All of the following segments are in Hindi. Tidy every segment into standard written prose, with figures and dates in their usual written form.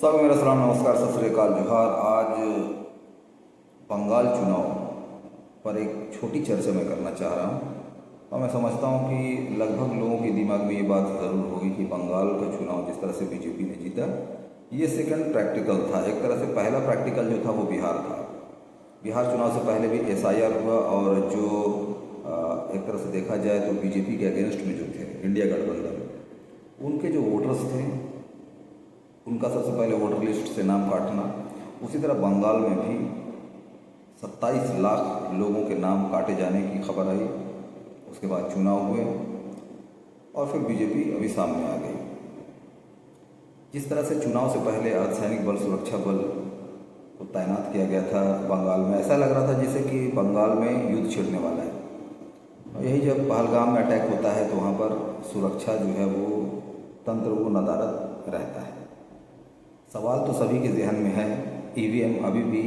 सब मेरा सलाम नमस्कार सत श्री अकाल जोहार। आज बंगाल चुनाव पर एक छोटी चर्चा मैं करना चाह रहा हूँ और मैं समझता हूँ कि लगभग लोगों के दिमाग में ये बात ज़रूर होगी कि बंगाल का चुनाव जिस तरह से बीजेपी ने जीता, ये सेकंड प्रैक्टिकल था। एक तरह से पहला प्रैक्टिकल जो था वो बिहार था। बिहार चुनाव से पहले भी SIR हुआ और जो एक तरह से देखा जाए तो बीजेपी के अगेंस्ट में जो थे इंडिया गठबंधन, उनके जो वोटर्स थे उनका सबसे पहले वोटर लिस्ट से नाम काटना। उसी तरह बंगाल में भी 27 लाख लोगों के नाम काटे जाने की खबर आई। उसके बाद चुनाव हुए और फिर बीजेपी अभी सामने आ गई। जिस तरह से चुनाव से पहले अर्धसैनिक बल, सुरक्षा बल को तैनात किया गया था बंगाल में, ऐसा लग रहा था जैसे कि बंगाल में युद्ध छिड़ने वाला है। और यही जब पहलगाम में अटैक होता है तो वहाँ पर सुरक्षा जो है वो तंत्र वो नदारद रहता है। सवाल तो सभी के जहन में है, EVM अभी भी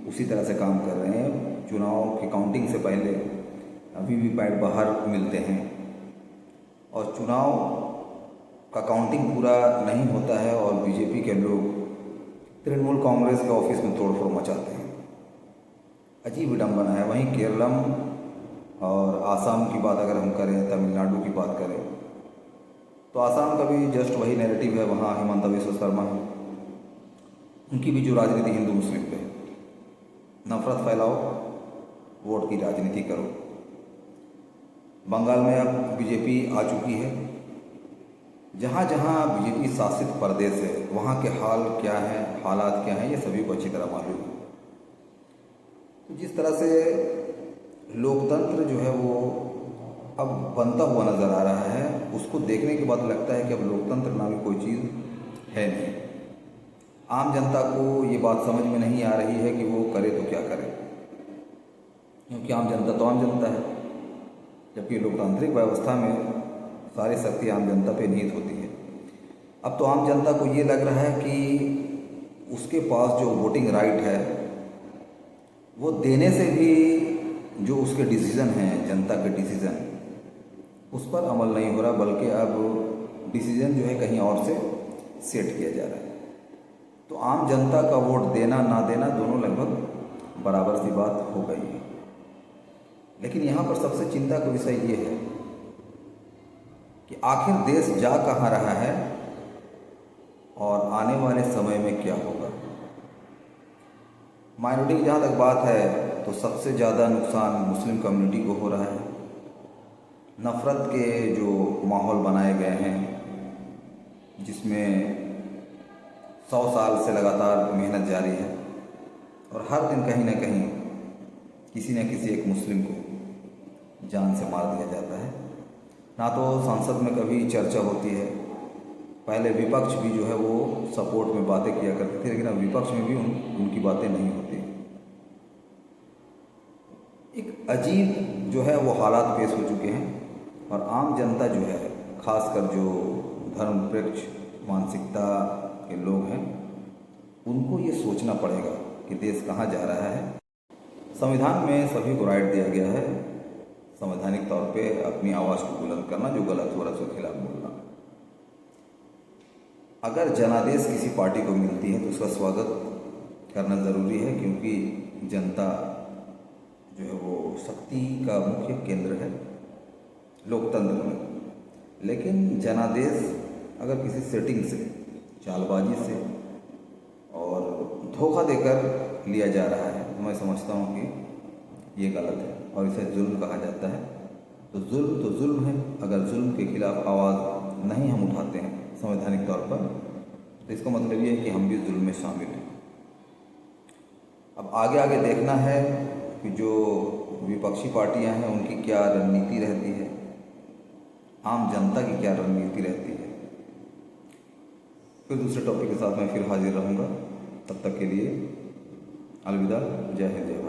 उसी तरह से काम कर रहे हैं। चुनाव की काउंटिंग से पहले अभी भी पैड बाहर मिलते हैं और चुनाव का काउंटिंग पूरा नहीं होता है और बीजेपी के लोग तृणमूल कांग्रेस के ऑफिस में तोड़फोड़ मचाते हैं। अजीब विडम्बना है। वहीं केरलम और आसाम की बात अगर हम करें, तमिलनाडु की बात करें, तो आसाम का भी जस्ट वही नैरेटिव है। वहाँ हिमंता बिस्वा शर्मा है, उनकी भी जो राजनीति हिंदू मुस्लिम पे, नफरत फैलाओ, वोट की राजनीति करो। बंगाल में अब बीजेपी आ चुकी है। जहाँ जहाँ बीजेपी शासित प्रदेश है वहाँ के हाल क्या हैं, हालात क्या हैं, ये सभी को अच्छी तरह मालूम है। तो जिस तरह से लोकतंत्र जो है वो अब बनता हुआ नज़र आ रहा है, उसको देखने के बाद लगता है कि अब लोकतंत्र नामी कोई चीज़ है नहीं। आम जनता को ये बात समझ में नहीं आ रही है कि वो करे तो क्या करे, क्योंकि आम जनता तो आम जनता है, जबकि लोकतांत्रिक व्यवस्था में सारी शक्ति आम जनता पे निहित होती है। अब तो आम जनता को ये लग रहा है कि उसके पास जो वोटिंग राइट है वो देने से भी जो उसके डिसीज़न हैं, जनता के डिसीज़न, उस पर अमल नहीं हो रहा, बल्कि अब डिसीज़न जो है कहीं और से सेट किया जा रहा है। तो आम जनता का वोट देना ना देना दोनों लगभग बराबर सी बात हो गई है। लेकिन यहाँ पर सबसे चिंता का विषय ये है कि आखिर देश जा कहाँ रहा है और आने वाले समय में क्या होगा। माइनॉरिटी की जहाँ तक बात है तो सबसे ज़्यादा नुकसान मुस्लिम कम्युनिटी को हो रहा है। नफ़रत के जो माहौल बनाए गए हैं, जिसमें 100 साल से लगातार मेहनत जारी है और हर दिन कहीं ना कहीं किसी न किसी एक मुस्लिम को जान से मार दिया जाता है। ना तो संसद में कभी चर्चा होती है। पहले विपक्ष भी जो है वो सपोर्ट में बातें किया करते थे, लेकिन अब विपक्ष में भी उनकी बातें नहीं होती। एक अजीब जो है वो हालात पेश हो चुके हैं और आम जनता जो है, खासकर जो धर्मनिरपेक्ष मानसिकता के लोग हैं, उनको ये सोचना पड़ेगा कि देश कहाँ जा रहा है। संविधान में सभी को राइट दिया गया है संवैधानिक तौर पे अपनी आवाज़ को बुलंद करना, जो गलत हो रहा है उसके खिलाफ बोलना। अगर जनादेश किसी पार्टी को मिलती है तो उसका स्वागत करना ज़रूरी है, क्योंकि जनता जो है वो शक्ति का मुख्य केंद्र है लोकतंत्र में। लेकिन जनादेश अगर किसी सेटिंग से, चालबाजी से और धोखा देकर लिया जा रहा है तो मैं समझता हूँ कि ये गलत है और इसे जुल्म कहा जाता है। तो जुल्म है। अगर जुल्म के खिलाफ आवाज़ नहीं हम उठाते हैं संवैधानिक तौर पर, तो इसका मतलब ये है कि हम भी जुल्म में शामिल हैं। अब आगे आगे देखना है कि जो विपक्षी पार्टियां हैं उनकी क्या रणनीति रहती है, आम जनता की क्या रणनीति रहती है। फिर दूसरे टॉपिक के साथ मैं फिर हाजिर रहूँगा। तब तक के लिए अलविदा। जय हिंद, जय भारत।